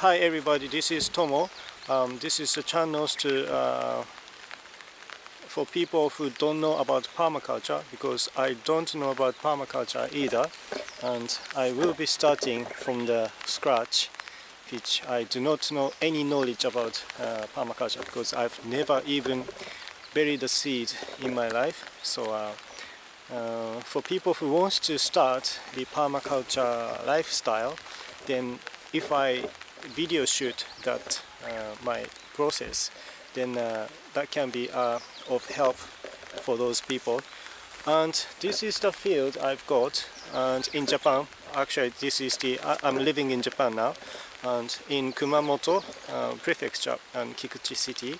Hi everybody, this is Tomo. This is the channel for people who don't know about permaculture, because I don't know about permaculture either, and I will be starting from the scratch, which I do not know any knowledge about permaculture, because I've never even buried a seed in my life. So for people who want to start the permaculture lifestyle, then if I video shoot that my process, then that can be of help for those people. And this is the field I've got, and in Japan, actually this is I'm living in Japan now, and in Kumamoto prefecture and Kikuchi city,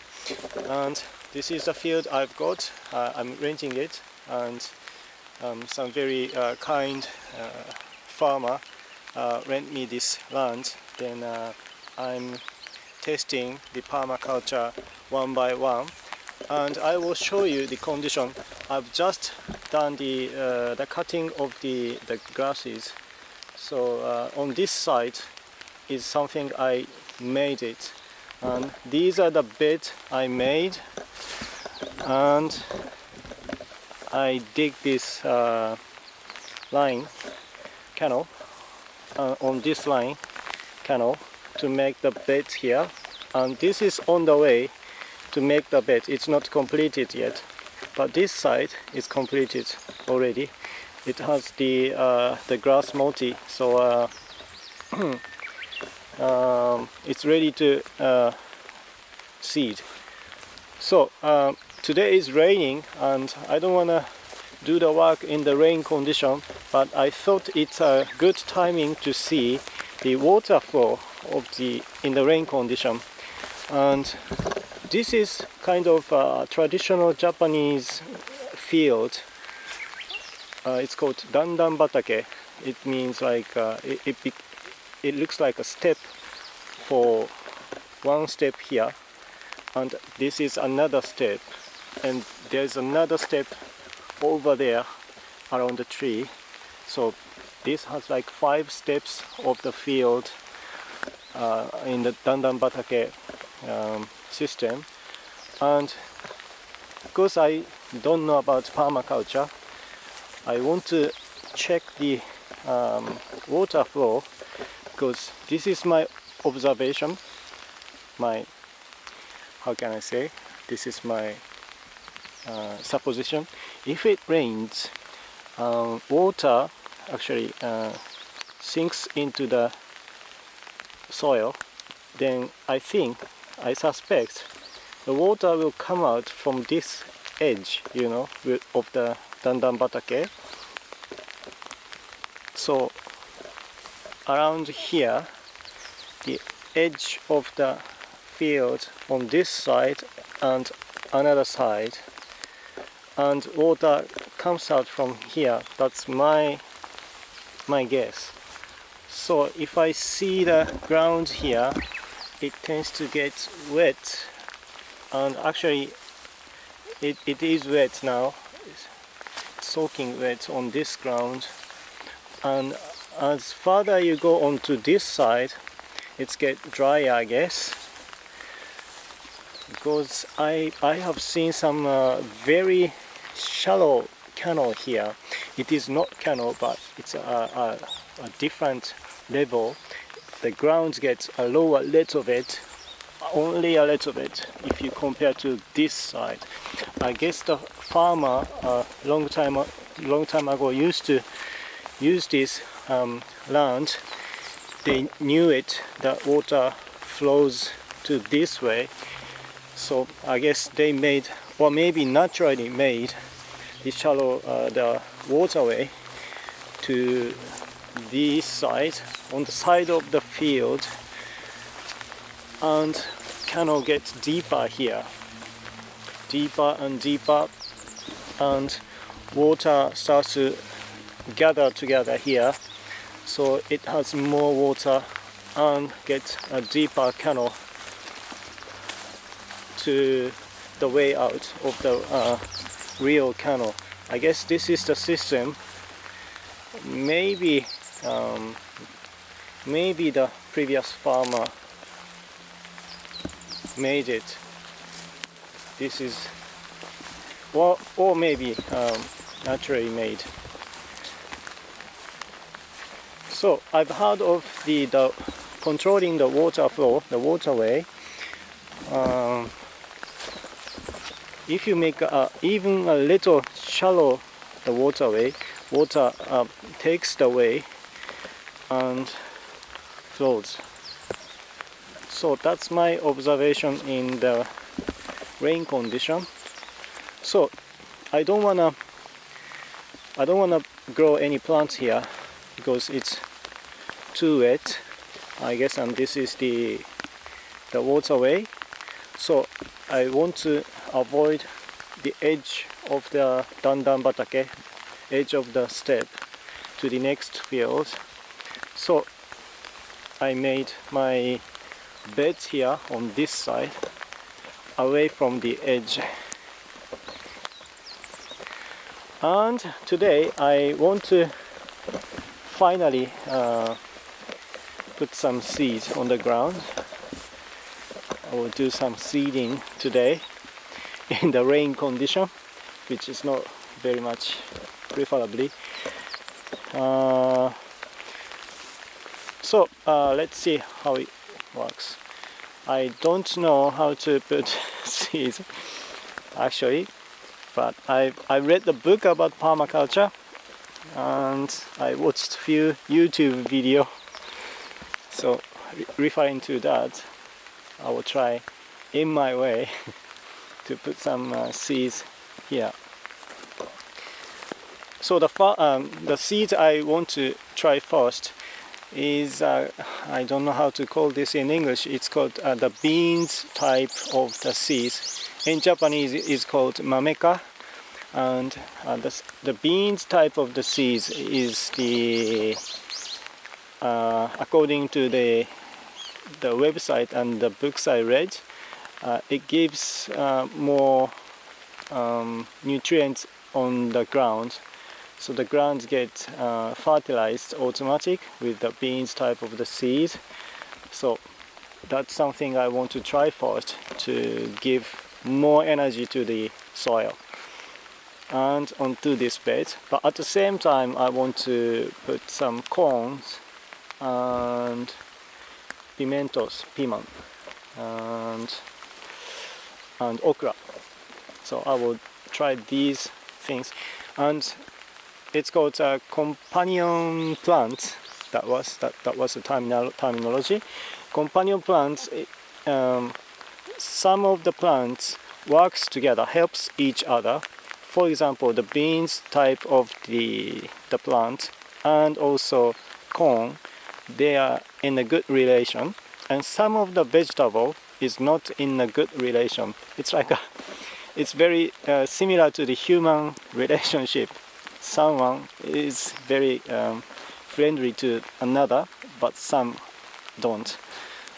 and this is the field I've got. I'm renting it, and some very kind farmer rent me this land. Then I'm testing the permaculture one by one, and I will show you the condition. I've just done the cutting of the grasses. So on this side is something I made it, and these are the beds I made, and I dig this line canal on this line canal to make the bed here, and this is on the way to make the bed. It's not completed yet, but this side is completed already. It has the grass multi, so it's ready to seed. So today is raining, and I don't want to do the work in the rain condition, but I thought it's a good timing to see the water flow in the rain condition. And this is kind of a traditional Japanese field. It's called dandan batake. It means like it looks like a step for one step here, and this is another step, and there's another step over there around the tree. So this has like 5 steps of the field in the dandan batake system. And because I don't know about permaculture, I want to check the water flow, because this is my observation, how can I say, this is my supposition. If it rains, water actually sinks into the soil, then I suspect the water will come out from this edge, of the dandan batake. So around here, the edge of the field on this side and another side, and water comes out from here. That's my guess. So if I see the ground here, it tends to get wet, and actually it is wet now. It's soaking wet on this ground, and as further you go onto this side, it's get drier, I guess, because I have seen some very shallow canal here. It is not canal, but it's a different level. The ground gets a lower little bit, only a little bit, if you compare to this side. I guess the farmer long time ago used to use this land. They knew it, that water flows to this way, so I guess they made, or maybe naturally made, the shallow the waterway to this side, on the side of the field, and canal gets deeper here, deeper and deeper, and water starts to gather together here, so it has more water and gets a deeper canal to the way out of the real canal. I guess this is the system. Maybe the previous farmer made it. This is, or maybe naturally made. So I've heard of the controlling the water flow, the waterway. If you make even a little shallow the waterway, water takes the way and flows. So that's my observation in the rain condition. So I don't wanna grow any plants here because it's too wet, I guess, and this is the waterway. So I want to avoid the edge of the dandan batake, edge of the step to the next field. So I made my bed here on this side, away from the edge. And today I want to finally put some seeds on the ground. I will do some seeding today in the rain condition, which is not very much preferably. So let's see how it works. I don't know how to put seeds actually, but I read the book about permaculture and I watched few YouTube video. So referring to that, I will try in my way to put some seeds here. So the seeds I want to try first is I don't know how to call this in English. It's called the beans type of the seeds. In Japanese it's called mameka, and the beans type of the seeds is the according to the website and the books I read, it gives more nutrients on the ground. So the ground gets fertilized automatic with the beans type of the seed. So that's something I want to try first to give more energy to the soil and onto this bed. But at the same time I want to put some corns and pimentos, piman, and okra. So I will try these things, and it's called a companion plant. That was the terminology. Companion plants. Some of the plants works together, helps each other. For example, the beans type of the plant and also corn, they are in a good relation, and some of the vegetable is not in a good relation. It's like it's very similar to the human relationship. Someone is very friendly to another, but some don't.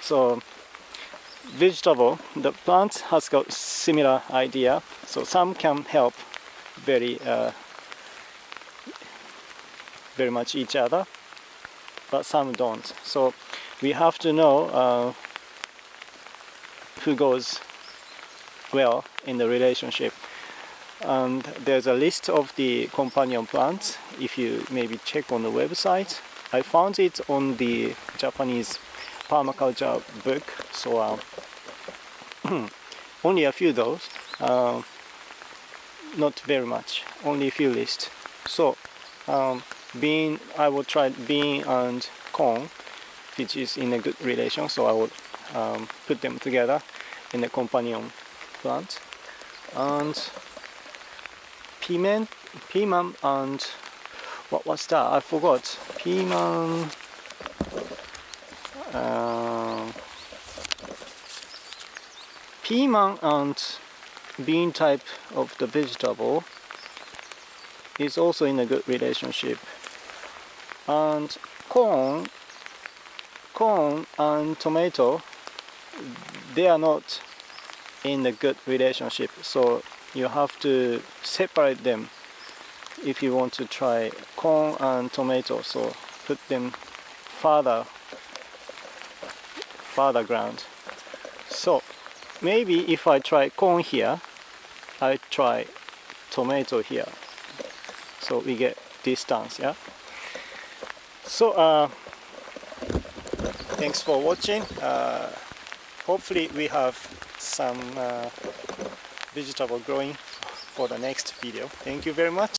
So vegetable, the plant has got similar idea. So some can help very much each other, but some don't. So we have to know who goes well in the relationship. And there's a list of the companion plants. If you maybe check on the website, I found it on the Japanese permaculture book. So only a few those, not very much, only a few lists. So I will try bean and corn, which is in a good relation. So I will put them together in a companion plant. And piman and what was that? I forgot. Piman. Piman and bean type of the vegetable is also in a good relationship. And corn and tomato, they are not in a good relationship. So you have to separate them if you want to try corn and tomato. So put them farther ground. So maybe if I try corn here, I try tomato here, so we get distance. Yeah. So thanks for watching. Hopefully we have some vegetable growing for the next video. Thank you very much.